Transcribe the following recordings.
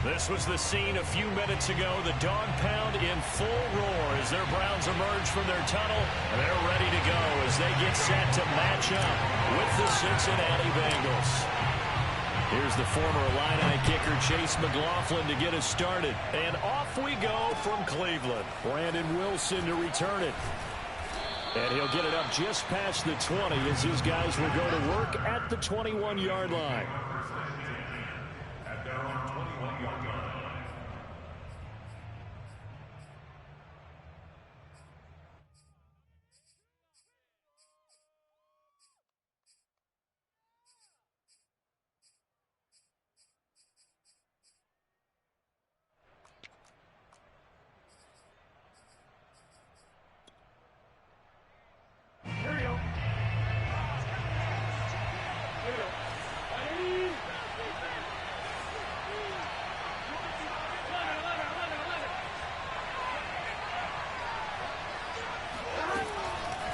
This was the scene a few minutes ago. The dog pound in full roar as their Browns emerge from their tunnel. And they're ready to go as they get set to match up with the Cincinnati Bengals. Here's the former Illini kicker Chase McLaughlin to get us started. And off we go from Cleveland. Brandon Wilson to return it. And he'll get it up just past the 20 as his guys will go to work at the 21-yard line.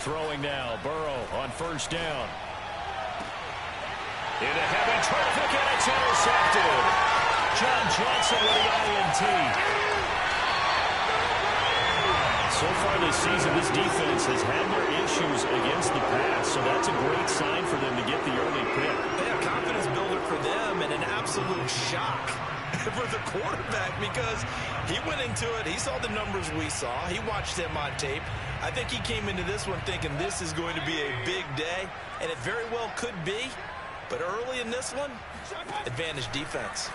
Throwing now, Burrow on first down. Into heavy traffic, and it's intercepted. John Johnson with the INT. So far this season, this defense has had their issues against the pass, so that's a great sign for them to get the early pick. A confidence builder for them and an absolute shock for the quarterback because he went into it. He saw the numbers we saw. He watched them on tape. I think he came into this one thinking this is going to be a big day, and it very well could be. But early in this one, advantage defense.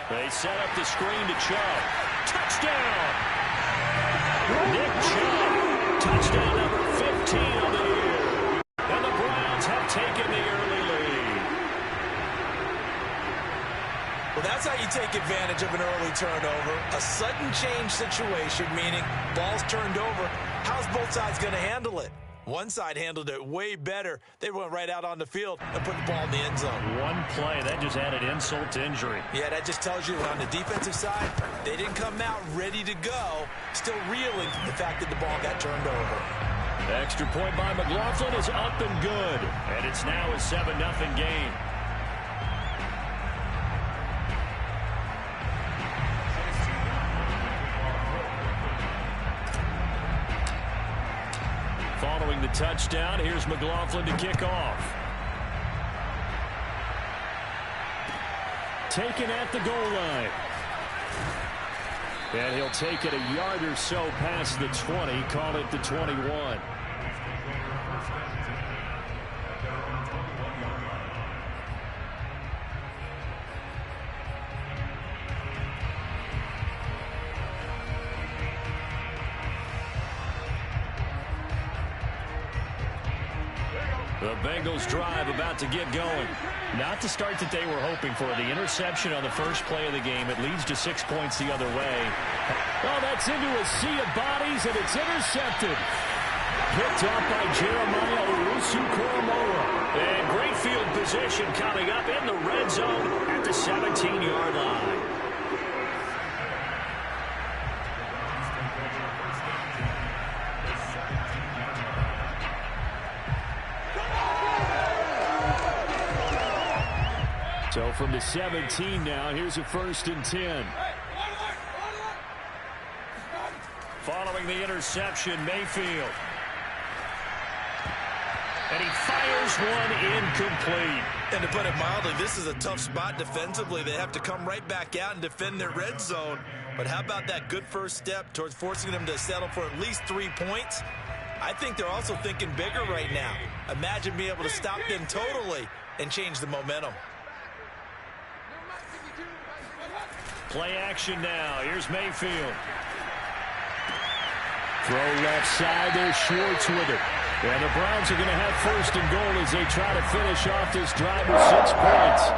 They set up the screen to Chubb. Touchdown! Nick Chubb. Touchdown number 15 on the year. And the Browns have taken the early lead. Well, that's how you take advantage of an early turnover. A sudden change situation, meaning ball's turned over. How's both sides going to handle it? One side handled it way better. They went right out on the field and put the ball in the end zone. One play, that just added insult to injury. Yeah, that just tells you that on the defensive side, they didn't come out ready to go, still reeling from the fact that the ball got turned over. The extra point by McLaughlin is up and good. And it's now a 7-0 game. Following the touchdown, here's McLaughlin to kick off. Taken at the goal line. And he'll take it a yard or so past the 20, call it the 21. The Bengals drive about to get going. Not the start that they were hoping for. The interception on the first play of the game. It leads to 6 points the other way. Oh, that's into a sea of bodies, and it's intercepted. Picked off by Jeremiah Owusu-Koramoah. And great field position coming up in the red zone at the 17-yard line. So from the 17 now, here's a 1st and 10. Following the interception, Mayfield. And he fires one incomplete. And to put it mildly, this is a tough spot defensively. They have to come right back out and defend their red zone. But how about that good first step towards forcing them to settle for at least 3 points? I think they're also thinking bigger right now. Imagine being able to stop them totally and change the momentum. Play action now. Here's Mayfield. Throw left side. There's Schwartz with it. And the Browns are going to have 1st and goal as they try to finish off this drive with 6 points.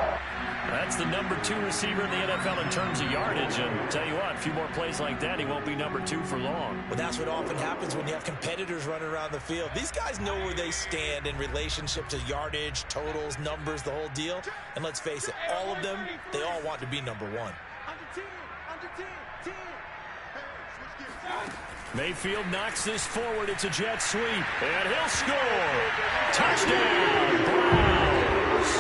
That's the number 2 receiver in the NFL in terms of yardage. And tell you what, a few more plays like that, he won't be number 2 for long. Well, that's what often happens when you have competitors running around the field. These guys know where they stand in relationship to yardage, totals, numbers, the whole deal. And let's face it, all of them, they all want to be number 1. Mayfield knocks this forward. It's a jet sweep. And he'll score. Touchdown, Browns.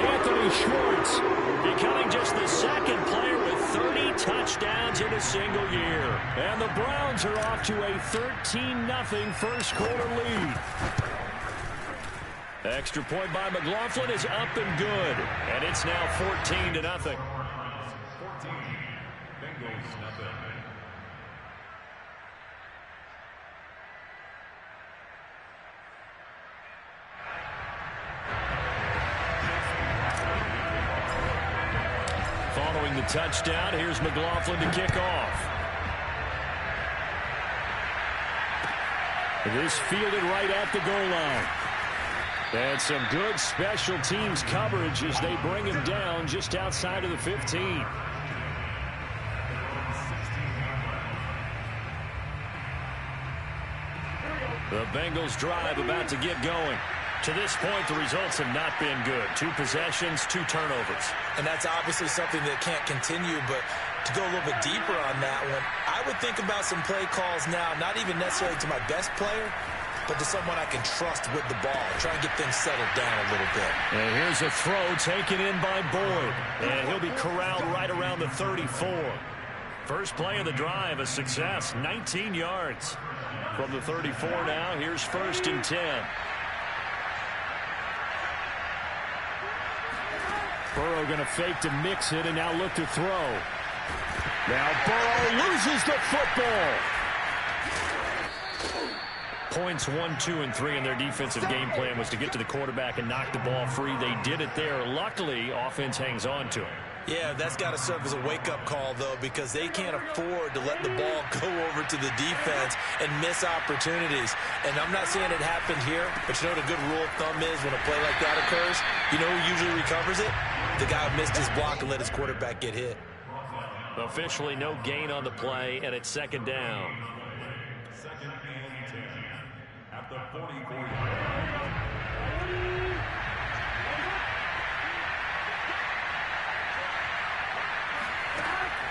Anthony Schwartz. He Browns in a single year. And the Browns are off to a 13-0 first quarter lead. Extra point by McLaughlin is up and good. And it's now 14-0. 14, Bengals nothing. Following the touchdown, here's McLaughlin to kick off. This fielded right at the goal line. And some good special teams coverage as they bring him down just outside of the 15. The Bengals drive about to get going. To this point, the results have not been good. 2 possessions, 2 turnovers. And that's obviously something that can't continue, but to go a little bit deeper on that one, I would think about some play calls now, not even necessarily to my best player, but to someone I can trust with the ball. Try and get things settled down a little bit. And here's a throw taken in by Boyd. And he'll be corralled right around the 34. First play of the drive, a success, 19 yards. From the 34 now, here's 1st and 10. Burrow going to fake to mix it and now look to throw. Now Burrow loses the football. Points 1, 2, and 3 in their defensive game plan was to get to the quarterback and knock the ball free. They did it there. Luckily, offense hangs on to it. Yeah, that's got to serve as a wake-up call, though, because they can't afford to let the ball go over to the defense and miss opportunities. And I'm not saying it happened here, but you know what a good rule of thumb is when a play like that occurs? You know who usually recovers it? The guy who missed his block and let his quarterback get hit. Officially no gain on the play, and it's 2nd down. 2nd and 10 at the 44.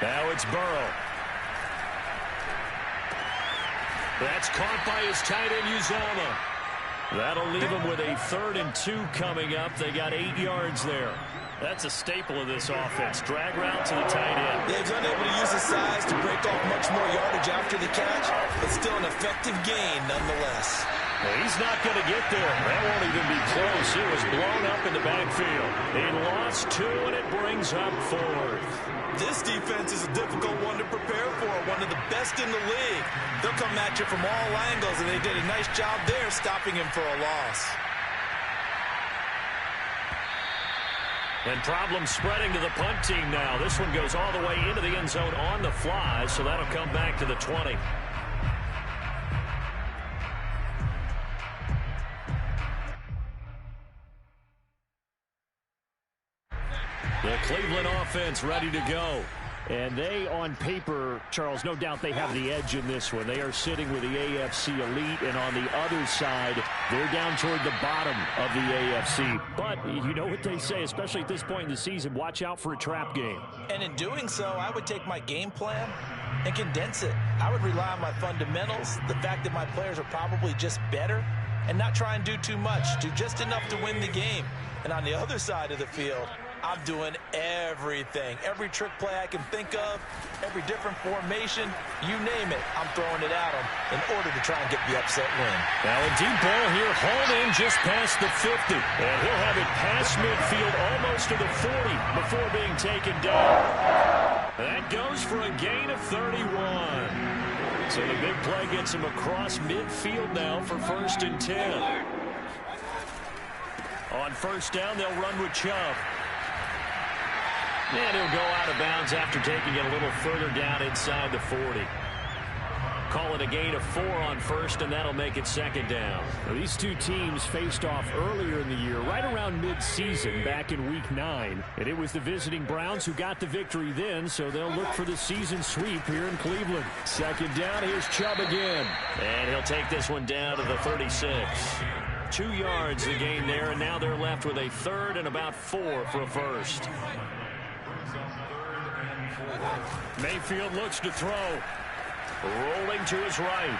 Now it's Burrow. That's caught by his tight end, Uzama. That'll leave him with a 3rd and 2 coming up. They got 8 yards there. That's a staple of this offense. Drag route to the tight end. Yeah, he's unable to use his size to break off much more yardage after the catch, but still an effective gain nonetheless. Well, he's not going to get there. That won't even be close. He was blown up in the backfield. He lost 2, and it brings up 4th. This defense is a difficult one to prepare for, one of the best in the league. They'll come at you from all angles, and they did a nice job there stopping him for a loss. And problems spreading to the punt team now. This one goes all the way into the end zone on the fly, so that'll come back to the 20. The Cleveland offense ready to go. And they, on paper, Charles, no doubt they have the edge in this one. They are sitting with the AFC elite, and on the other side, they're down toward the bottom of the AFC. But you know what they say, especially at this point in the season, watch out for a trap game. And in doing so, I would take my game plan and condense it. I would rely on my fundamentals, the fact that my players are probably just better, and not try and do too much, do just enough to win the game. And on the other side of the field, I'm doing everything. Every trick play I can think of, every different formation, you name it, I'm throwing it at them in order to try and get the upset win. Now a deep ball here, hauled in just past the 50. And he'll have it past midfield almost to the 40 before being taken down. That goes for a gain of 31. So the big play gets him across midfield now for 1st and 10. On 1st down, they'll run with Chubb. And he'll go out of bounds after taking it a little further down inside the 40. Call it a gain of 4 on 1st, and that'll make it 2nd down. Now, these two teams faced off earlier in the year, right around mid-season, back in Week 9. And it was the visiting Browns who got the victory then, so they'll look for the season sweep here in Cleveland. 2nd down, here's Chubb again. And he'll take this one down to the 36. 2 yards the gain there, and now they're left with a 3rd and about 4 for a 1st. Mayfield looks to throw. Rolling to his right.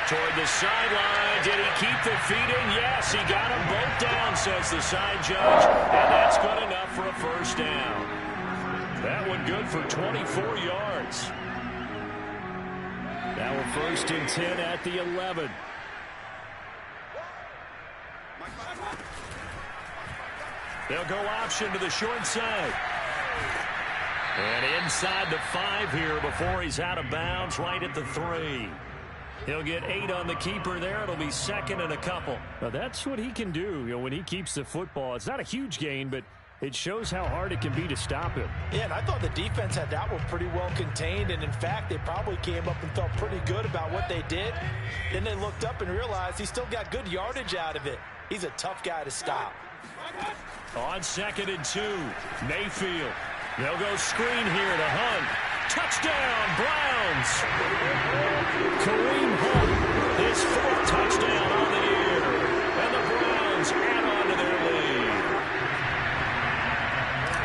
Toward the sideline. Did he keep the feet in? Yes, he got them both down, says the side judge. And that's good enough for a 1st down. That one good for 24 yards. Now a 1st and 10 at the 11. They'll go option to the short side. And inside the 5 here before he's out of bounds, right at the 3. He'll get 8 on the keeper there. It'll be 2nd and a couple. Now that's what he can do, when he keeps the football. It's not a huge gain, but it shows how hard it can be to stop him. Yeah, and I thought the defense had that one pretty well contained, and in fact, they probably came up and felt pretty good about what they did. Then they looked up and realized he still got good yardage out of it. He's a tough guy to stop. On 2nd and 2, Mayfield. They'll go screen here to Hunt. Touchdown, Browns. Kareem Hunt, his 4th touchdown on the year. And the Browns add on to their lead.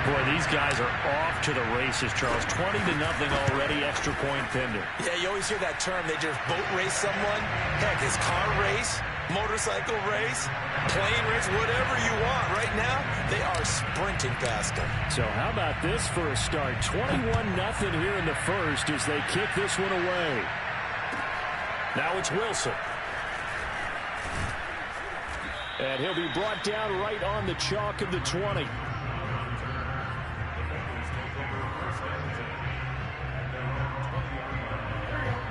Boy, these guys are off to the races, Charles. 20-0 already, extra point pending. Yeah, you always hear that term. They just boat race someone. Heck, it's car race, motorcycle race, plane race, whatever you want. Right now, they are sprinting past them. So how about this for a start? 21-0 here in the 1st as they kick this one away. Now it's Wilson. And he'll be brought down right on the chalk of the 20.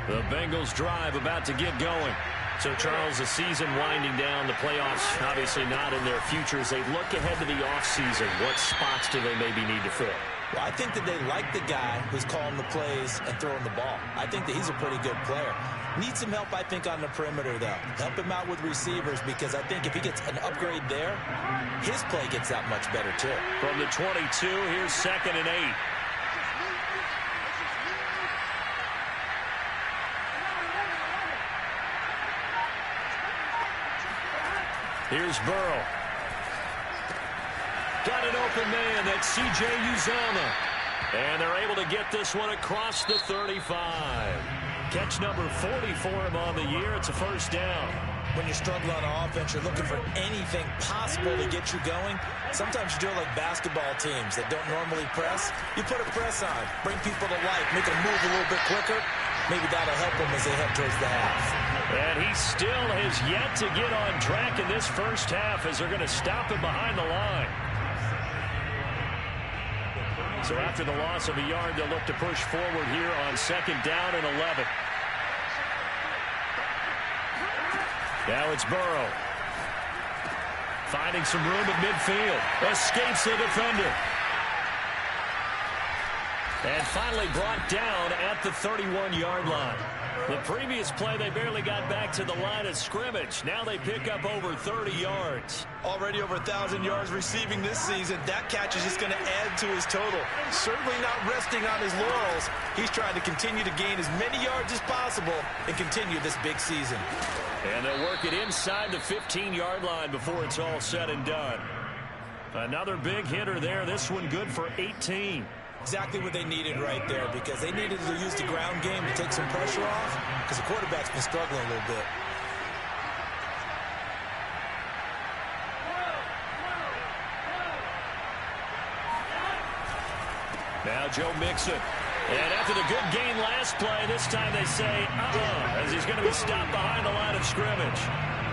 The Bengals drive about to get going. So, Charles, the season winding down, the playoffs obviously not in their future. As they look ahead to the offseason, what spots do they maybe need to fill? Well, I think that they like the guy who's calling the plays and throwing the ball. I think that he's a pretty good player. Needs some help, I think, on the perimeter, though. Help him out with receivers, because I think if he gets an upgrade there, his play gets that much better, too. From the 22, here's 2nd and 8. Here's Burrow. Got an open man. That's C.J. Uzomah. And they're able to get this one across the 35. Catch number 40 for him on the year. It's a 1st down. When you struggle on offense, you're looking for anything possible to get you going. Sometimes you do it like basketball teams that don't normally press. You put a press on, bring people to life, make them move a little bit quicker. Maybe that'll help them as they head towards the half. And he still has yet to get on track in this 1st half as they're going to stop him behind the line. So after the loss of a yard, they'll look to push forward here on 2nd down and 11. Now it's Burrow. Finding some room at midfield. Escapes the defender. And finally brought down at the 31-yard line. The previous play, they barely got back to the line of scrimmage. Now they pick up over 30 yards. Already over 1,000 yards receiving this season. That catch is just going to add to his total. Certainly not resting on his laurels. He's trying to continue to gain as many yards as possible and continue this big season. And they'll work it inside the 15-yard line before it's all said and done. Another big hitter there. This one good for 18. Exactly what they needed right there, because they needed to use the ground game to take some pressure off, because the quarterback's been struggling a little bit. Now Joe Mixon. And after the good gain last play, this time they say, as he's going to be stopped behind the line of scrimmage.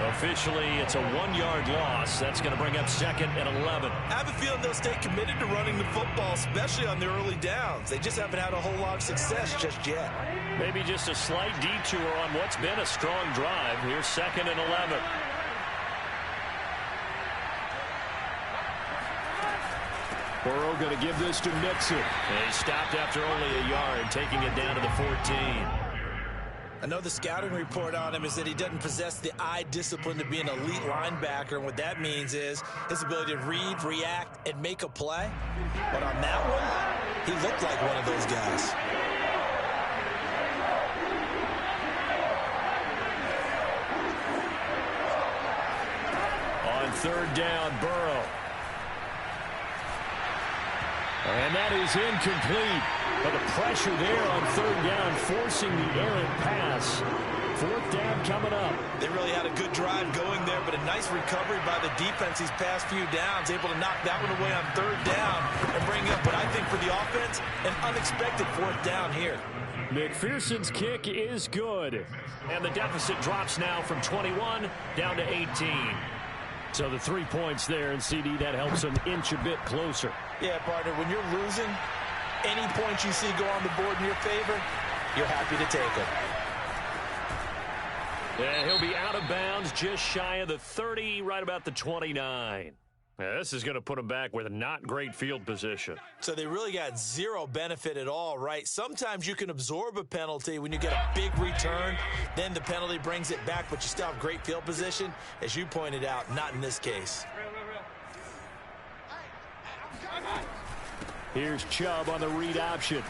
Officially, it's a 1-yard loss. That's going to bring up 2nd and 11. I have a feeling they'll stay committed to running the football, especially on the early downs. They just haven't had a whole lot of success just yet. Maybe just a slight detour on what's been a strong drive. Here's 2nd and 11. Burrow going to give this to Mixon. And he stopped after only a yard, taking it down to the 14. I know the scouting report on him is that he doesn't possess the eye discipline to be an elite linebacker, and what that means is his ability to read, react, and make a play. But on that one, he looked like one of those guys. On 3rd down, Burrow. And that is incomplete. But the pressure there on 3rd down, forcing the errant pass. 4th down coming up. They really had a good drive going there, but a nice recovery by the defense these past few downs, able to knock that one away on 3rd down and bring up what I think for the offense, an unexpected fourth down here. McPherson's kick is good. And the deficit drops now from 21 down to 18. So the 3 points there, and CD, that helps them inch a bit closer. Yeah, partner, when you're losing, any points you see go on the board in your favor, you're happy to take them. And he'll be out of bounds just shy of the 30, right about the 29. Yeah, this is going to put him back with a not great field position. So they really got zero benefit at all, right? Sometimes you can absorb a penalty when you get a big return. Then the penalty brings it back, but you still have great field position. As you pointed out, not in this case. Here's Chubb on the read option.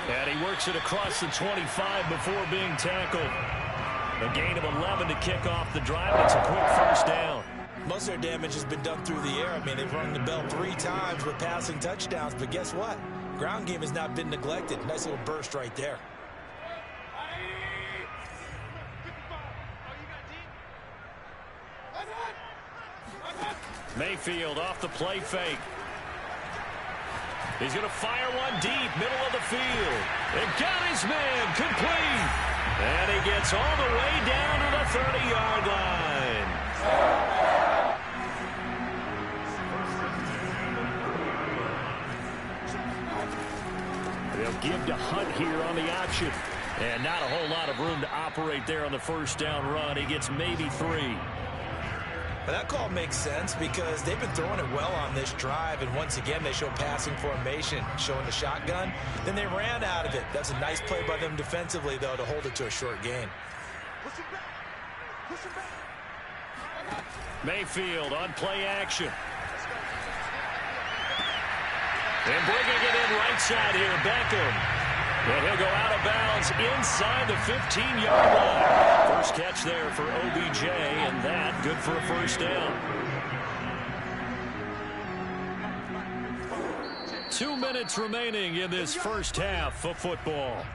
And he works it across the 25 before being tackled. A gain of 11 to kick off the drive. It's a quick first down. Most of their damage has been done through the air. I mean, they've rung the bell 3 times with passing touchdowns, but guess what? Ground game has not been neglected. Nice little burst right there. Mayfield off the play fake. He's going to fire one deep, middle of the field. And got his man, complete. And he gets all the way down to the 30-yard line. They'll give to Hunt here on the option. And not a whole lot of room to operate there on the first down run. He gets maybe 3. But that call makes sense because they've been throwing it well on this drive, and once again they show passing formation, showing the shotgun. Then they ran out of it. That's a nice play by them defensively, though, to hold it to a short gain. Mayfield on play action. And bringing it in right side here, Beckham. And he'll go out of bounds inside the 15-yard line. First catch there for OBJ, and that good for a first down. 2 minutes remaining in this first half of football.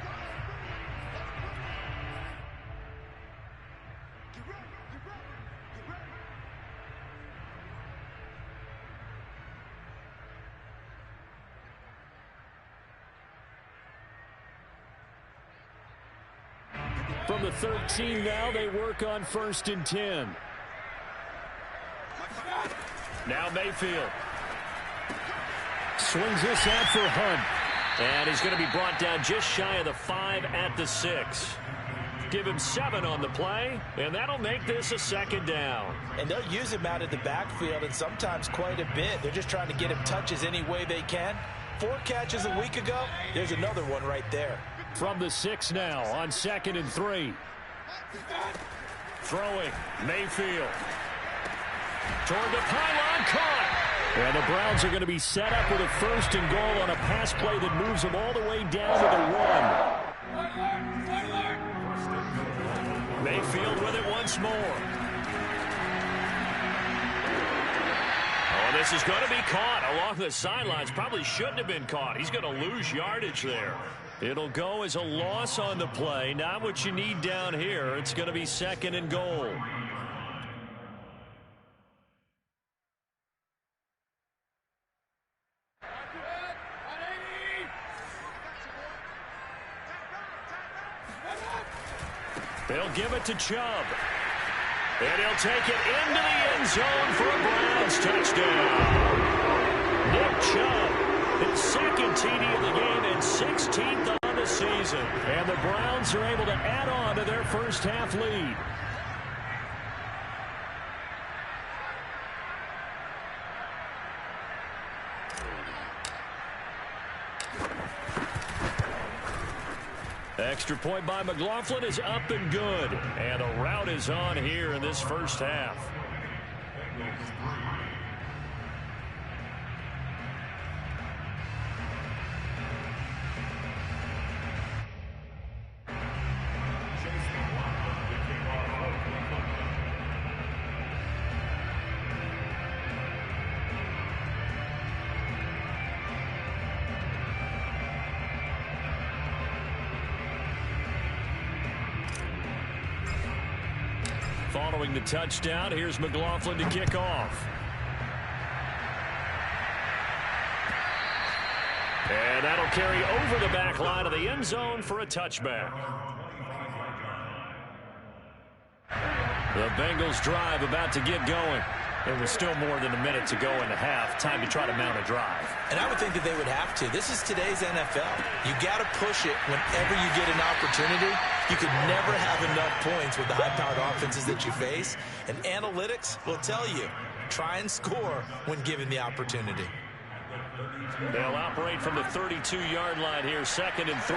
From the 13 now, they work on 1st and 10. Now Mayfield. Swings this out for Hunt. And he's going to be brought down just shy of the 5 at the 6. Give him 7 on the play, and that'll make this a second down. And they'll use him out of the backfield, and sometimes quite a bit. They're just trying to get him touches any way they can. 4 catches a week ago. There's another one right there. From the 6 now on 2nd and 3. Throwing, Mayfield. Toward the pylon, caught. And the Browns are going to be set up with a 1st and goal on a pass play that moves them all the way down to the 1. Mayfield with it once more. Oh, this is going to be caught along the sidelines. Probably shouldn't have been caught. He's going to lose yardage there. It'll go as a loss on the play. Not what you need down here. It's going to be 2nd and goal. They'll give it to Chubb. And he'll take it into the end zone for a Browns touchdown. Nick Chubb. His 2nd TD of the game and 16th on the season. And the Browns are able to add on to their first half lead. Extra point by McLaughlin is up and good. And a rout is on here in this first half. Following the touchdown, here's McLaughlin to kick off. carry over the back line of the end zone for a touchback. The Bengals drive about to get going. There was still more than a minute to go in the half. Time to try to mount a drive. And I would think that they would have to. This is today's NFL. You got to push it whenever you get an opportunity. You could never have enough points with the high-powered offenses that you face. And analytics will tell you, try and score when given the opportunity. They'll operate from the 32-yard line here, 2nd and 3.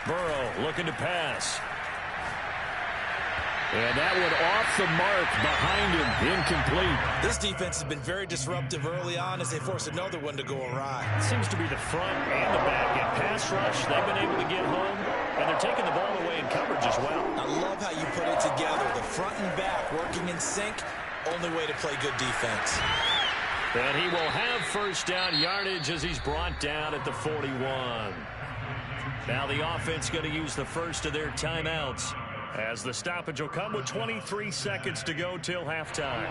Burrow looking to pass. And that one off the mark behind him, incomplete. This defense has been very disruptive early on as they force another one to go awry. It seems to be the front and the back. In pass rush, they've been able to get home, and they're taking the ball away in coverage as well. I love how you put it together. The front and back working in sync, only way to play good defense. And he will have first down yardage as he's brought down at the 41. Now the offense going to use the first of their timeouts, as the stoppage will come with 23 seconds to go till halftime.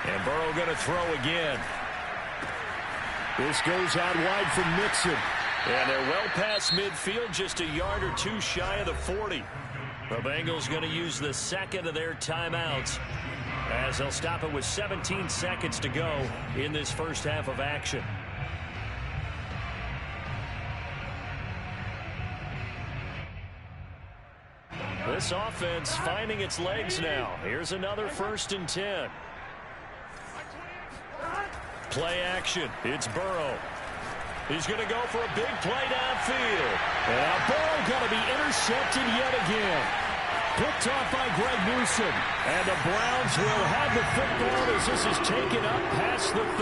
And Burrow going to throw again. This goes out wide from Mixon. And they're well past midfield, just a yard or two shy of the 40. The Bengals going to use the second of their timeouts, as they'll stop it with 17 seconds to go in this first half of action. This offense finding its legs now. Here's another 1st and 10. Play action. It's Burrow. He's going to go for a big play downfield. And Burrow going to be intercepted yet again. Picked off by Greg Newsom. And the Browns will have the football as this is taken up past the 30.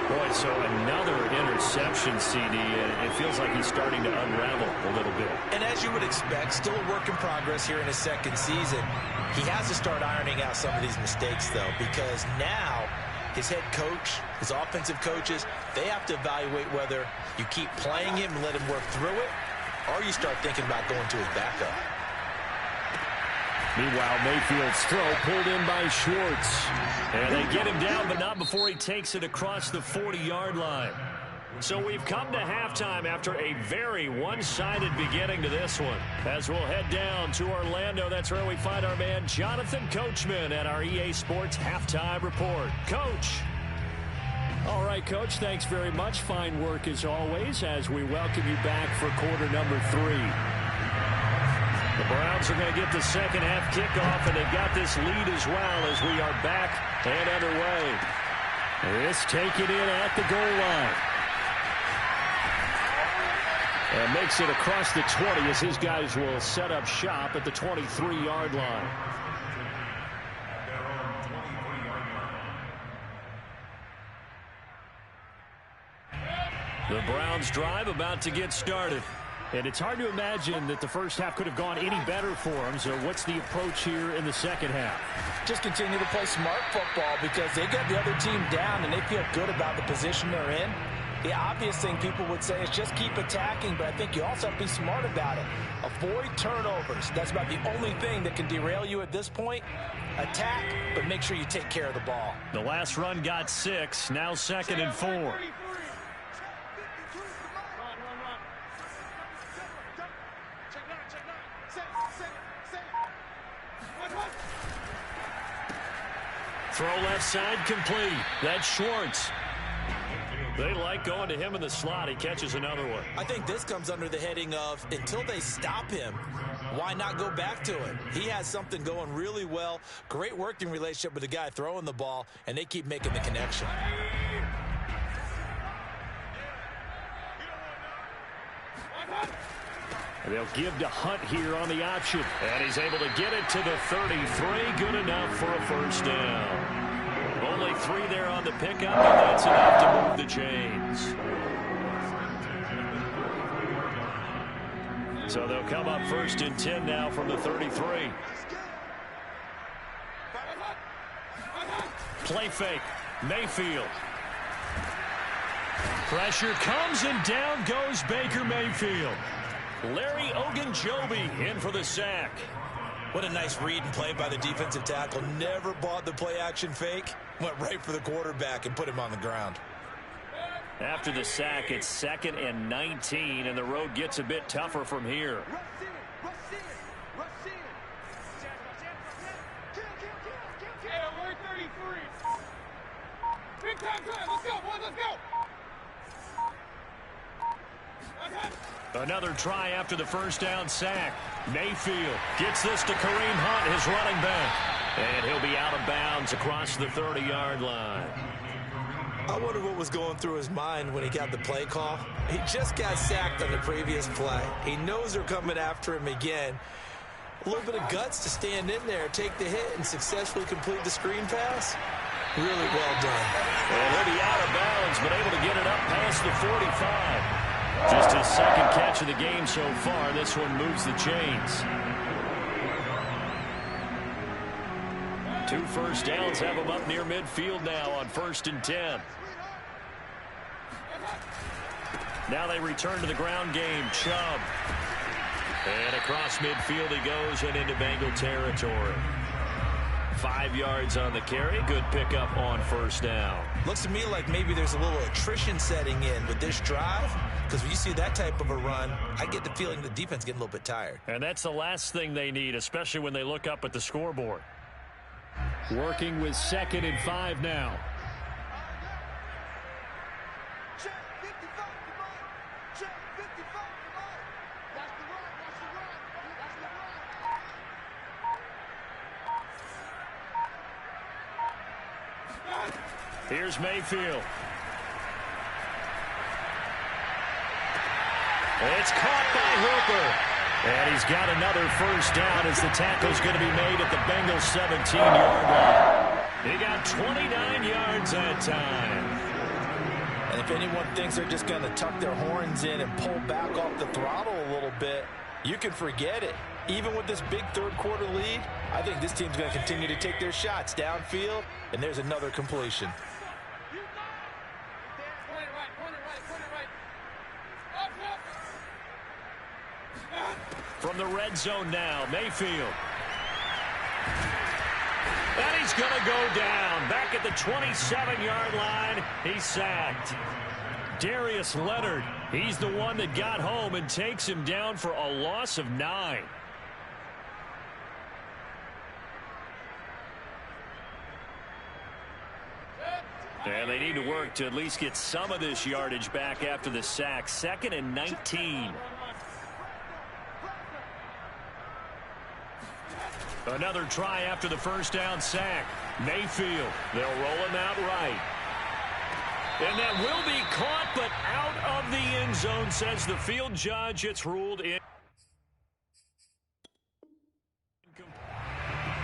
Boy, so another interception, CD, and it feels like he's starting to unravel a little bit. And as you would expect, still a work in progress here in his second season. He has to start ironing out some of these mistakes, though, because now his head coach, his offensive coaches, they have to evaluate whether you keep playing him and let him work through it, or you start thinking about going to his backup. Meanwhile, Mayfield's throw pulled in by Schwartz. And they get him down, but not before he takes it across the 40-yard line. So we've come to halftime after a very one-sided beginning to this one. As we'll head down to Orlando, that's where we find our man Jonathan Coachman at our EA Sports Halftime Report. Coach. All right, Coach, thanks very much. Fine work as always as we welcome you back for quarter number 3. The Browns are going to get the second half kickoff, and they've got this lead as well as we are back and underway. This taken in at the goal line. And makes it across the 20 as his guys will set up shop at the 23-yard line. The Browns drive about to get started. And it's hard to imagine that the first half could have gone any better for them. So what's the approach here in the second half? Just continue to play smart football because they got the other team down and they feel good about the position they're in. The obvious thing people would say is just keep attacking, but I think you also have to be smart about it. Avoid turnovers. That's about the only thing that can derail you at this point. Attack, but make sure you take care of the ball. The last run got 6, now 2nd and 4. Throw left side complete. That's Schwartz. They like going to him in the slot. He catches another one. I think this comes under the heading of until they stop him, why not go back to it? He has something going really well. Great working relationship with the guy throwing the ball, and they keep making the connection. They'll give to Hunt here on the option. And he's able to get it to the 33. Good enough for a first down. Only 3 there on the pickup, and that's enough to move the chains. So they'll come up 1st and 10 now from the 33. Play fake. Mayfield. Pressure comes, and down goes Baker Mayfield. Larry Ogunjobi in for the sack. What a nice read and play by the defensive tackle. Never bought the play-action fake. Went right for the quarterback and put him on the ground. After the sack, it's 2nd and 19, and the road gets a bit tougher from here. Another try after the first down sack. Mayfield gets this to Kareem Hunt, his running back. And he'll be out of bounds across the 30-yard line. I wonder what was going through his mind when he got the play call. He just got sacked on the previous play. He knows they're coming after him again. A little bit of guts to stand in there, take the hit, and successfully complete the screen pass. Really well done. And he'll be out of bounds, but able to get it up past the 45. Just his second catch of the game so far. This one moves the chains. 2 first downs have him up near midfield now on 1st and 10. Now they return to the ground game. Chubb. And across midfield he goes and into Bengal territory. 5 yards on the carry. Good pickup on 1st down. Looks to me like maybe there's a little attrition setting in with this drive, because when you see that type of a run, I get the feeling the defense getting a little bit tired. And that's the last thing they need, especially when they look up at the scoreboard. Working with 2nd and 5 now. Here's Mayfield. It's caught by Hooper. And he's got another first down as the tackle's going to be made at the Bengals 17-yard line. He got 29 yards that time. And if anyone thinks they're just going to tuck their horns in and pull back off the throttle a little bit, you can forget it. Even with this big third-quarter lead, I think this team's going to continue to take their shots downfield, and there's another completion. From the red zone now, Mayfield. And he's going to go down. Back at the 27-yard line, he's sacked. Darius Leonard, he's the one that got home and takes him down for a loss of 9. And they need to work to at least get some of this yardage back after the sack. 2nd and 19. Another try after the first down sack. Mayfield, they'll roll him out right. And that will be caught, but out of the end zone, says the field judge. It's ruled in.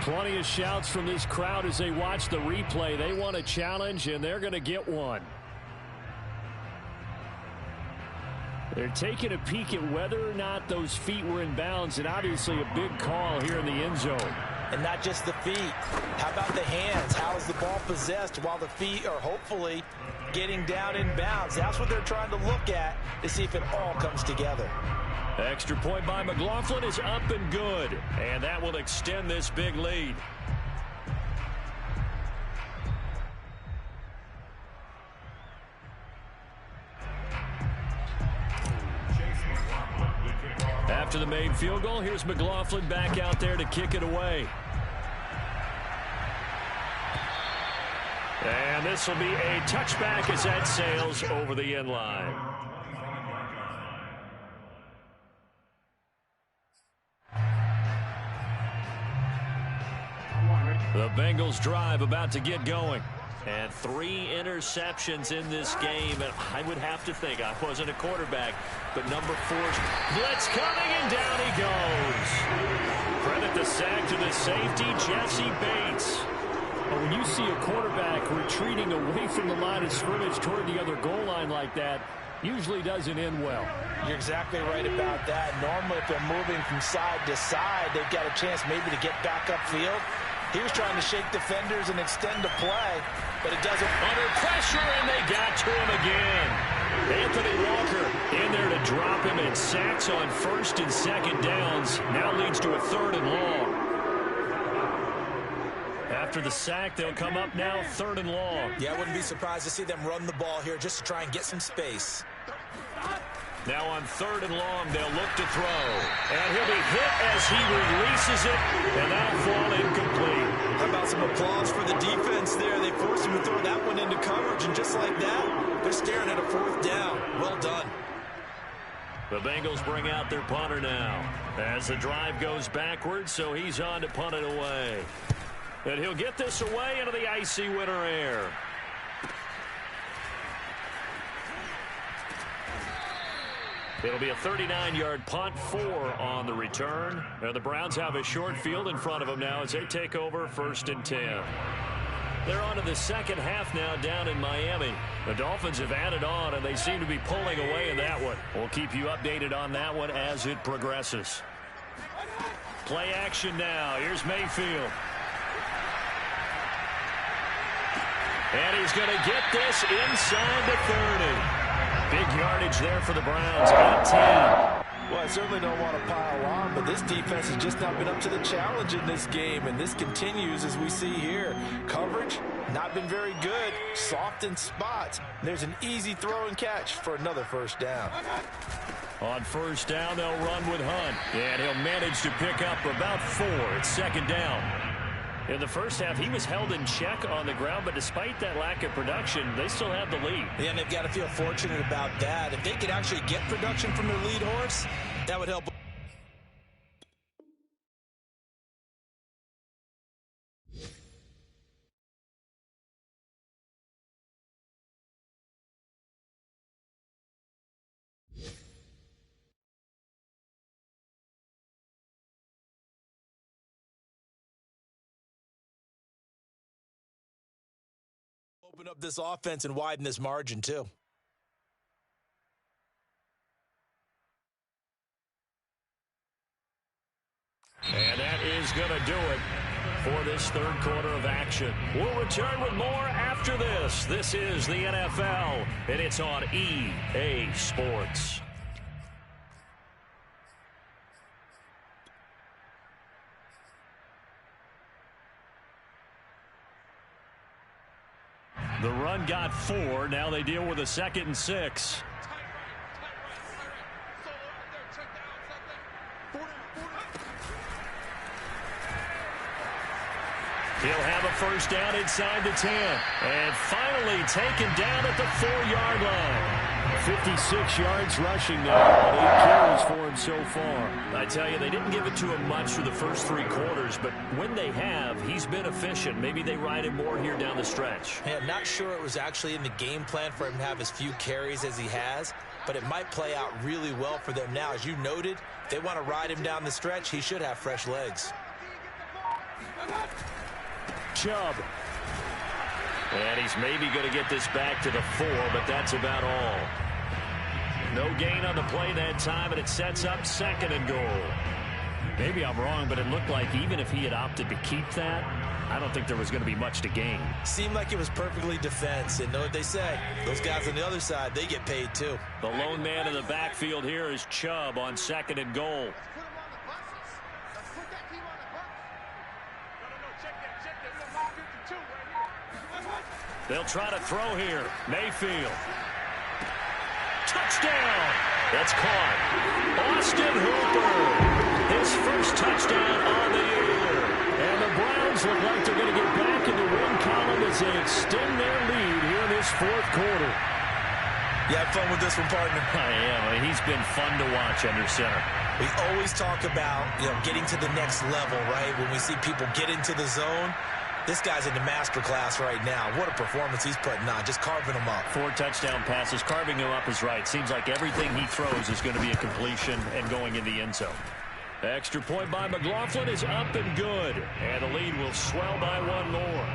Plenty of shouts from this crowd as they watch the replay. They want a challenge, and they're going to get one. They're taking a peek at whether or not those feet were in bounds, and obviously a big call here in the end zone. And not just the feet. How about the hands? How is the ball possessed while the feet are hopefully getting down in bounds? That's what they're trying to look at to see if it all comes together. Extra point by McLaughlin is up and good, and that will extend this big lead. After the made field goal, here's McLaughlin back out there to kick it away. And this will be a touchback as that sails over the end line. The Bengals drive about to get going. And 3 interceptions in this game. And I would have to think, I wasn't a quarterback, but number 4's blitz coming, and down he goes. Credit the sack to the safety, Jesse Bates. But when you see a quarterback retreating away from the line of scrimmage toward the other goal line like that, usually doesn't end well. You're exactly right about that. Normally, if they're moving from side to side, they've got a chance maybe to get back upfield. He was trying to shake defenders and extend the play, but it doesn't. Under pressure, and they got to him again. Anthony Walker in there to drop him, and sacks on 1st and 2nd downs. Now leads to a 3rd and long. After the sack, they'll come up now 3rd and long. Yeah, I wouldn't be surprised to see them run the ball here just to try and get some space. Now on 3rd and long, they'll look to throw. And he'll be hit as he releases it, and that'll fall incomplete. How about some applause for the defense there? They forced him to throw that one into coverage, and just like that, they're staring at a 4th down. Well done. The Bengals bring out their punter now as the drive goes backwards, so he's on to punt it away. And he'll get this away into the icy winter air. It'll be a 39-yard punt, 4 on the return. And the Browns have a short field in front of them now as they take over 1st and 10. They're on to the second half now down in Miami. The Dolphins have added on, and they seem to be pulling away in that one. We'll keep you updated on that one as it progresses. Play action now. Here's Mayfield. And he's going to get this inside the 30. Big yardage there for the Browns, 18. Well, I certainly don't want to pile on, but this defense has just not been up to the challenge in this game, and this continues as we see here. Coverage, not been very good, soft in spots. There's an easy throw and catch for another 1st down. On 1st down, they'll run with Hunt, and he'll manage to pick up about 4. It's 2nd down. In the first half, he was held in check on the ground, but despite that lack of production, they still have the lead. Yeah, and they've got to feel fortunate about that. If they could actually get production from their lead horse, that would help. Open up this offense and widen this margin, too. And that is going to do it for this 3rd quarter of action. We'll return with more after this. This is the NFL, and it's on EA Sports. The run got 4. Now they deal with a 2nd and 6. He'll have a 1st down inside the 10. And finally taken down at the 4-yard line. 56 yards rushing now, 8 carries for him so far. I tell you, they didn't give it to him much for the first 3 quarters, but when they have, he's been efficient. Maybe they ride him more here down the stretch. Hey, I'm not sure it was actually in the game plan for him to have as few carries as he has, but it might play out really well for them now. As you noted, if they want to ride him down the stretch, he should have fresh legs. Chubb. And he's maybe going to get this back to the 4, but that's about all. No gain on the play that time, and it sets up 2nd and goal. Maybe I'm wrong, but it looked like even if he had opted to keep that, I don't think there was going to be much to gain. Seemed like it was perfectly defense, and know what they say. Those guys on the other side, they get paid too. The lone man in the backfield here is Chubb on 2nd and goal. They'll try to throw here. Mayfield. Touchdown. That's caught. Austin Hooper. His first touchdown on the year. And the Browns look like they're going to get back in the win column as they extend their lead here in this 4th quarter. You had fun with this one, partner? I am. He's been fun to watch under center. We always talk about, getting to the next level, right? When we see people get into the zone, this guy's in the master class right now. What a performance he's putting on, just carving them up. 4 touchdown passes. Carving him up is right. Seems like everything he throws is going to be a completion and going in the end zone. Extra point by McLaughlin is up and good. And the lead will swell by 1 more.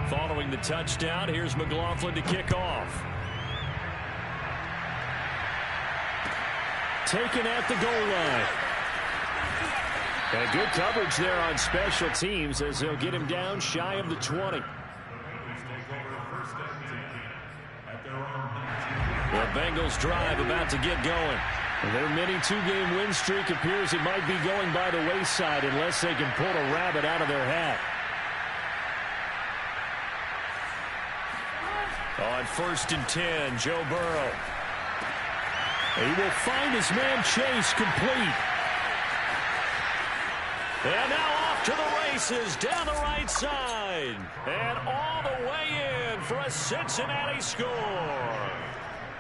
Following the touchdown, here's McLaughlin to kick off. taken at the goal line. And good coverage there on special teams as they'll get him down shy of the 20. The Bengals drive about to get going. Their mini two-game win streak appears it might be going by the wayside unless they can pull a rabbit out of their hat. On 1st and 10, Joe Burrow. He will find his man Chase complete. And now off to the races down the right side. And all the way in for a Cincinnati score.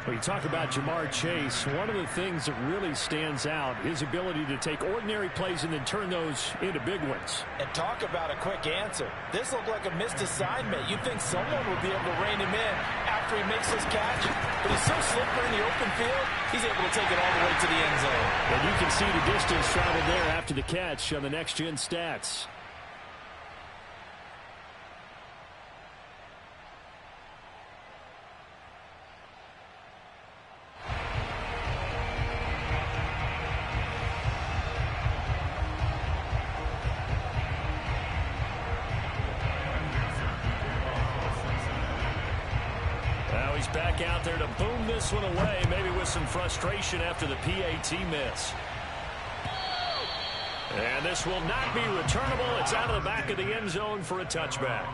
When you talk about Jamar Chase, one of the things that really stands out, his ability to take ordinary plays and then turn those into big ones. And talk about a quick answer. This looked like a missed assignment. You'd think someone would be able to rein him in after he makes this catch. But he's so slippery in the open field, he's able to take it all the way to the end zone. And you can see the distance traveled there after the catch on the next-gen stats. Back out there to boom this one away, maybe with some frustration after the PAT miss. And this will not be returnable. It's out of the back of the end zone for a touchback.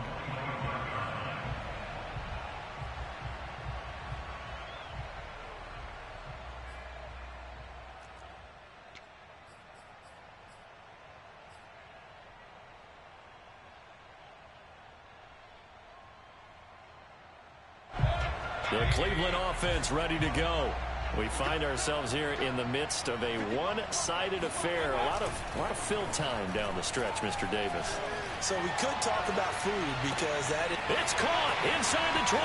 The Cleveland offense ready to go. We find ourselves here in the midst of a one-sided affair. A lot of fill time down the stretch, Mr. Davis. So we could talk about food because that is... It's caught inside the 25.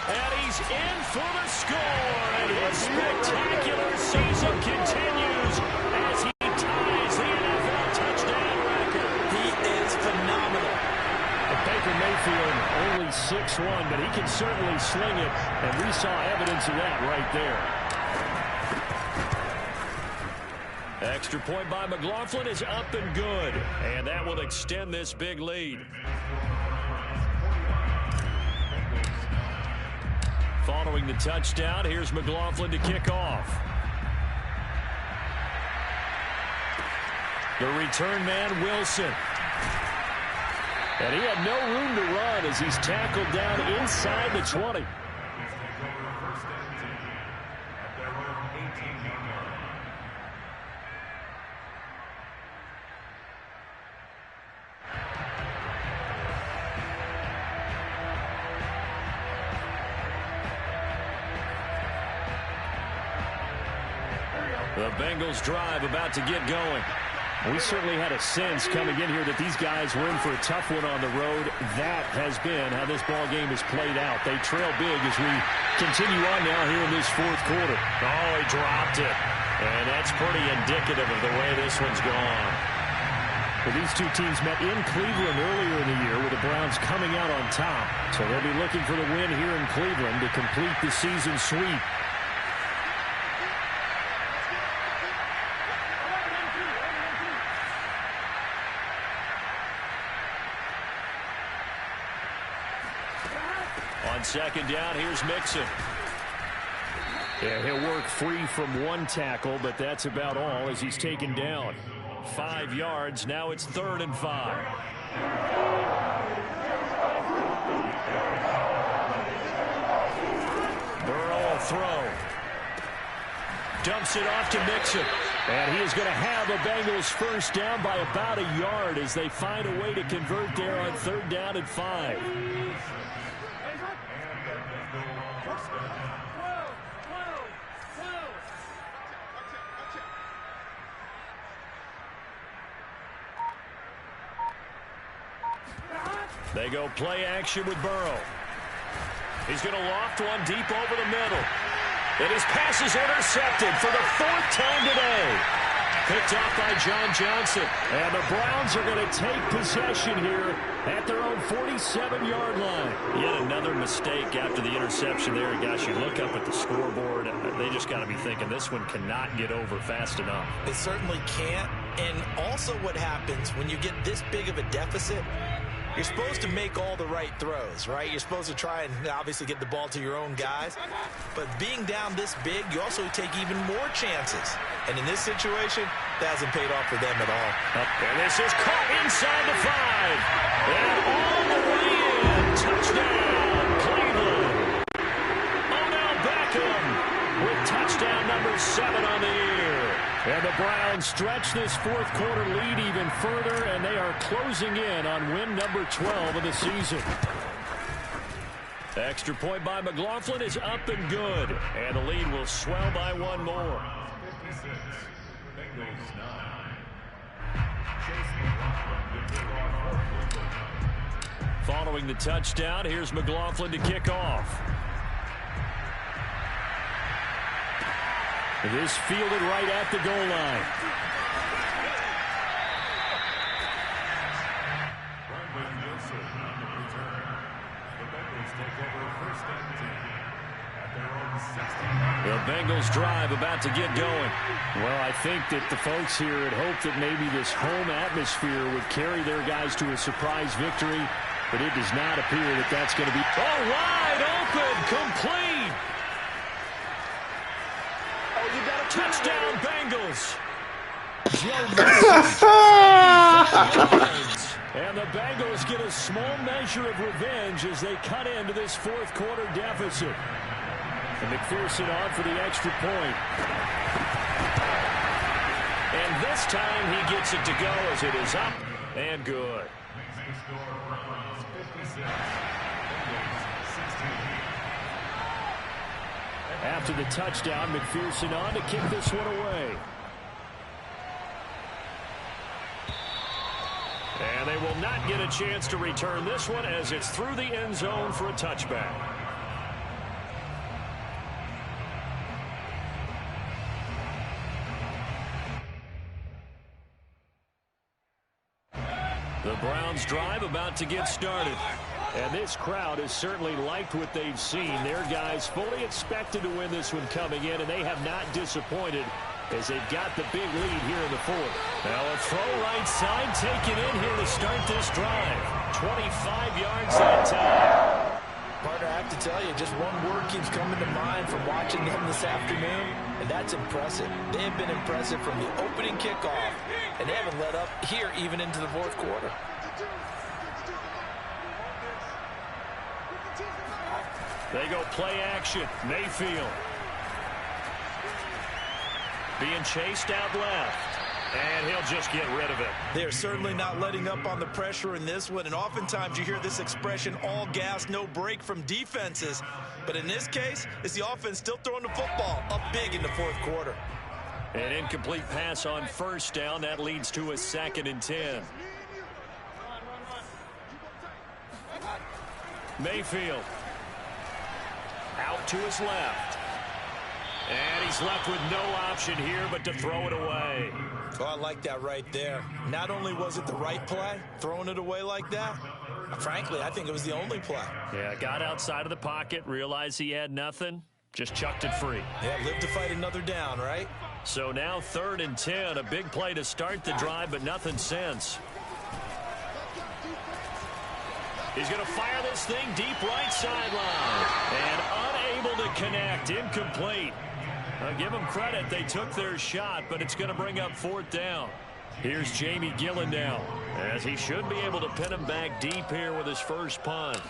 And he's in for the score. And his spectacular season continues as he ties the NFL touchdown record. He is phenomenal. Baker Mayfield only 6'1", but he can certainly sling it, and we saw evidence of that right there. Extra point by McLaughlin is up and good, and that will extend this big lead. Following the touchdown, here's McLaughlin to kick off. The return man, Wilson. And he had no room to run as he's tackled down inside the 20. The Bengals drive about to get going. We certainly had a sense coming in here that these guys were in for a tough one on the road. That has been how this ball game has played out. They trail big as we continue on now here in this fourth quarter. Oh, he dropped it. And that's pretty indicative of the way this one's gone. Well, these two teams met in Cleveland earlier in the year with the Browns coming out on top. So they'll be looking for the win here in Cleveland to complete the season sweep. On second down, here's Mixon. Yeah, he'll work free from one tackle, but that's about all as he's taken down. 5 yards. Now it's 3rd and 5. Burrow will throw. Dumps it off to Mixon. And he is going to have a Bengals first down by about a yard as they find a way to convert there on 3rd down and 5. They go play action with Burrow. He's going to loft one deep over the middle. And his pass is intercepted for the 4th time today. picked off by John Johnson. And the Browns are going to take possession here at their own 47-yard line. Yet another mistake after the interception there. Gosh, you look up at the scoreboard, they just got to be thinking this one cannot get over fast enough. It certainly can't. And also what happens when you get this big of a deficit, you're supposed to make all the right throws, right? You're supposed to try and obviously get the ball to your own guys. But being down this big, you also take even more chances. And in this situation, that hasn't paid off for them at all. And this is caught inside the 5. And all the way in. Touchdown, Cleveland. Odell Beckham with touchdown number 7 on the year. And the Browns stretch this fourth quarter lead even further, and they are closing in on win number 12 of the season. Extra point by McLaughlin is up and good. And the lead will swell by one more. Following the touchdown, here's McLaughlin to kick off. This fielded right at the goal line. The Bengals drive about to get going. Well, I think that the folks here had hoped that maybe this home atmosphere would carry their guys to a surprise victory, but it does not appear that that's going to be. Oh, wide open, complete. Oh, you got a touchdown, Bengals. And the Bengals get a small measure of revenge as they cut into this fourth quarter deficit. And McPherson on for the extra point. And this time he gets it to go as it is up and good. After the touchdown, McPherson on to kick this one away. And they will not get a chance to return this one as it's through the end zone for a touchback. The Browns drive about to get started. And this crowd has certainly liked what they've seen. Their guys fully expected to win this one coming in, and they have not disappointed as they've got the big lead here in the fourth. Now a throw right side taken in here to start this drive. 25 yards that time. Partner, I have to tell you, just one word keeps coming to mind from watching them this afternoon, and that's impressive. They have been impressive from the opening kickoff, and they haven't let up here even into the fourth quarter. They go play action. Mayfield being chased out left. And he'll just get rid of it. They're certainly not letting up on the pressure in this one. And oftentimes you hear this expression, all gas, no break from defenses. But in this case, it's the offense still throwing the football up big in the fourth quarter. An incomplete pass on first down. That leads to a 2nd and 10. Mayfield out to his left. And he's left with no option here but to throw it away. Oh, I like that right there. Not only was it the right play, throwing it away like that, frankly, I think it was the only play. Yeah, got outside of the pocket, realized he had nothing, just chucked it free. Yeah, live to fight another down, right? So now 3rd and 10, a big play to start the drive, but nothing since. He's going to fire this thing deep right sideline. And unable to connect, incomplete. Give them credit, they took their shot, but it's going to bring up 4th down. Here's Jamie Gillen now, as he should be able to pin him back deep here with his first punt.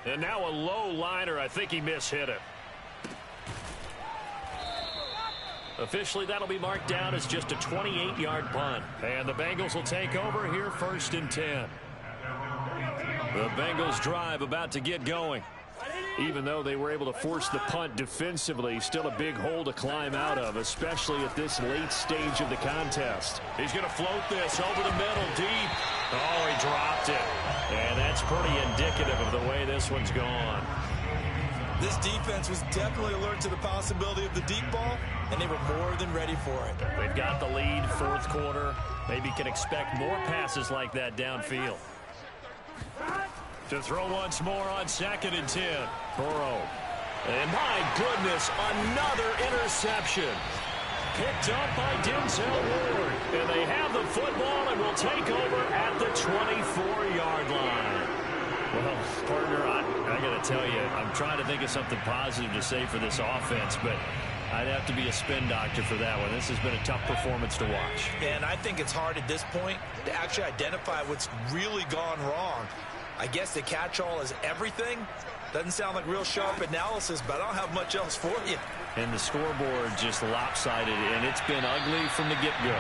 And now a low liner, I think he mishit it. Officially, that'll be marked down as just a 28-yard punt. And the Bengals will take over here 1st and 10. The Bengals drive about to get going. Even though they were able to force the punt defensively, still a big hole to climb out of, especially at this late stage of the contest. He's going to float this over the middle deep. Oh, he dropped it. And that's pretty indicative of the way this one's gone. This defense was definitely alert to the possibility of the deep ball, and they were more than ready for it. They've got the lead, fourth quarter. Maybe can expect more passes like that downfield. To throw once more on 2nd and 10. Burrow. And my goodness, another interception. Picked up by Denzel Ward. And they have the football and will take over at the 24-yard line. Well, partner, I got to tell you, I'm trying to think of something positive to say for this offense, but I'd have to be a spin doctor for that one. This has been a tough performance to watch. And I think it's hard at this point to actually identify what's really gone wrong. I guess the catch-all is everything. Doesn't sound like real sharp analysis, but I don't have much else for you. And the scoreboard just lopsided, and it's been ugly from the get-go.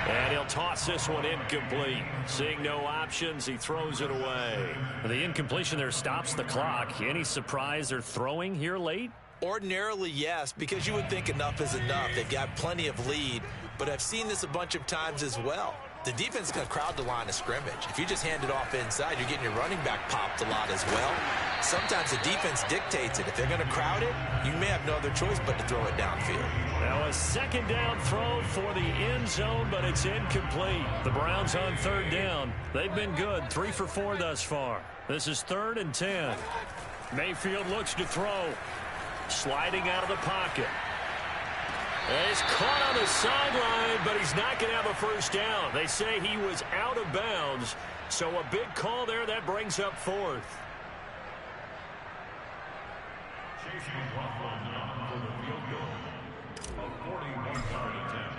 And he'll toss this one incomplete. Seeing no options, he throws it away. The incompletion there stops the clock. Any surprise they're throwing here late? Ordinarily, yes, because you would think enough is enough. They've got plenty of lead, but I've seen this a bunch of times as well. The defense is going to crowd the line of scrimmage. If you just hand it off inside, you're getting your running back popped a lot as well. Sometimes the defense dictates it. If they're going to crowd it, you may have no other choice but to throw it downfield. Now a 2nd down throw for the end zone, but it's incomplete. The Browns on 3rd down. They've been good, 3 for 4 thus far. This is 3rd and 10. Mayfield looks to throw. Sliding out of the pocket. He's caught on the sideline, but he's not going to have a first down. They say he was out of bounds, so a big call there that brings up 4th. Chasing Buffalo now for the field goal. A 41-yard attempt.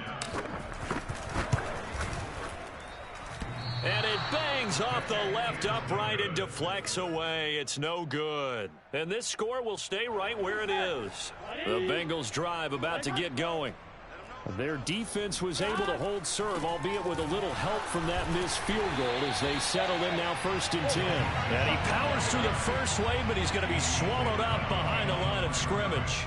And it bangs off the left upright and deflects away. It's no good. And this score will stay right where it is. The Bengals drive about to get going. Their defense was able to hold serve, albeit with a little help from that missed field goal as they settle in now 1st and 10. And he powers through the first wave, but he's going to be swallowed up behind the line of scrimmage.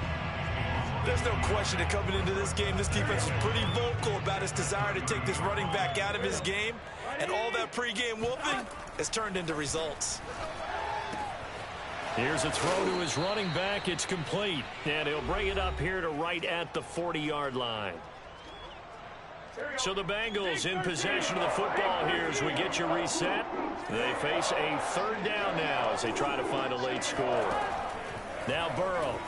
There's no question that coming into this game, this defense was pretty vocal about its desire to take this running back out of his game. And all that pregame whooping has turned into results. Here's a throw to his running back. It's complete. And he'll bring it up here to right at the 40-yard line. So the Bengals in possession of the football here as we get you reset. They face a 3rd down now as they try to find a late score. Now Burrow.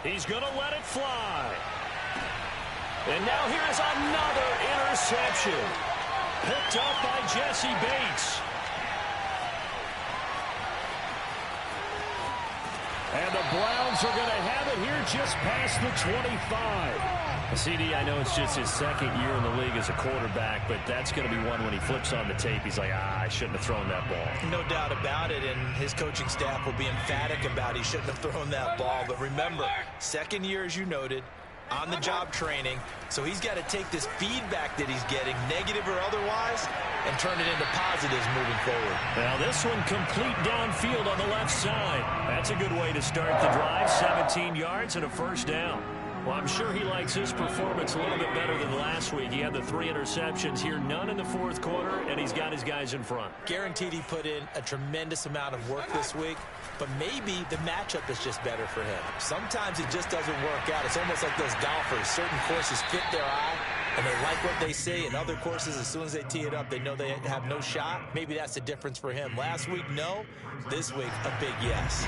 He's going to let it fly. And now here's another interception. Picked up by Jesse Bates. And the Browns are going to have it here just past the 25. CD, I know it's just his 2nd year in the league as a quarterback, but that's going to be one when he flips on the tape. He's like, I shouldn't have thrown that ball. No doubt about it, and his coaching staff will be emphatic about he shouldn't have thrown that ball. But remember, 2nd year, as you noted, on-the-job training, so he's got to take this feedback that he's getting, negative or otherwise, and turn it into positives moving forward. Now this one complete downfield on the left side. That's a good way to start the drive, 17 yards and a first down. Well, I'm sure he likes his performance a little bit better than last week. He had the 3 interceptions here, none in the 4th quarter, and he's got his guys in front. Guaranteed he put in a tremendous amount of work this week, but maybe the matchup is just better for him. Sometimes it just doesn't work out. It's almost like those golfers. Certain courses fit their eye, and they like what they see. In other courses, as soon as they tee it up, they know they have no shot. Maybe that's the difference for him. Last week, no. This week, a big yes.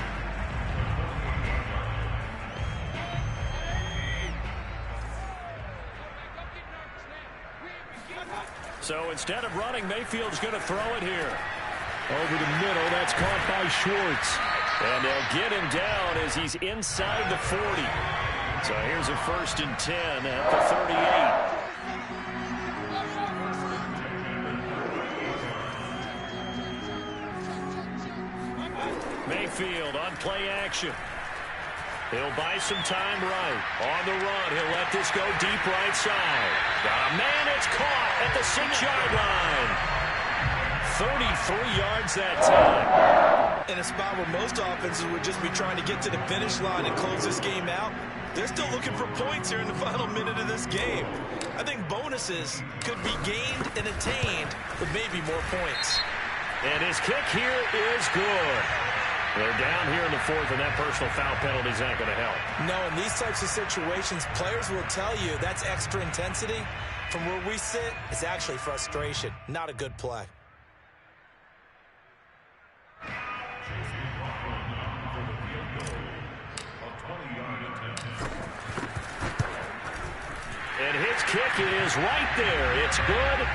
So instead of running, Mayfield's going to throw it here. Over the middle, that's caught by Schwartz. And they'll get him down as he's inside the 40. So here's a 1st and 10 at the 38. Mayfield on play action. He'll buy some time right. On the run, he'll let this go deep right side. Got a man, it's caught at the 6-yard line. 33 yards that time. In a spot where most offenses would just be trying to get to the finish line and close this game out, they're still looking for points here in the final minute of this game. I think bonuses could be gained and attained with maybe more points. And his kick here is good. They're down here in the fourth, and that personal foul penalty is not going to help. No, in these types of situations, players will tell you that's extra intensity. From where we sit, it's actually frustration. Not a good play. And his kick is right there. It's good.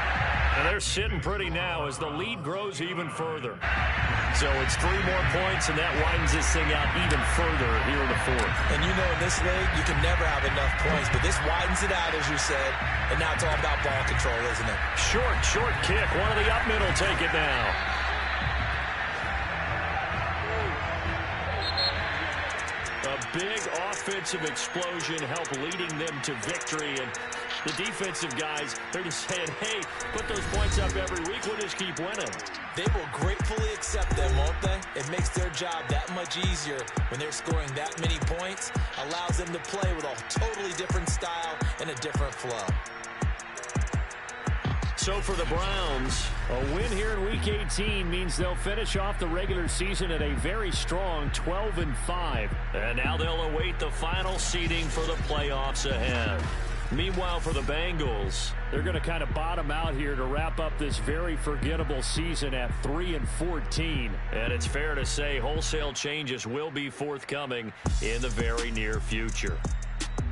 And they're sitting pretty now as the lead grows even further. So it's 3 more points, and that widens this thing out even further here in the fourth. And you know in this league, you can never have enough points, but this widens it out, as you said, and now it's all about ball control, isn't it? Short kick. One of the up middle take it now. A big offensive explosion helped leading them to victory. And the defensive guys, they're just saying, hey, put those points up every week. We'll just keep winning. They will gratefully accept them, won't they? It makes their job that much easier when they're scoring that many points. Allows them to play with a totally different style and a different flow. So for the Browns, a win here in Week 18 means they'll finish off the regular season at a very strong 12-5. And now they'll await the final seeding for the playoffs ahead. Meanwhile, for the Bengals, they're going to kind of bottom out here to wrap up this very forgettable season at 3-14. And it's fair to say wholesale changes will be forthcoming in the very near future.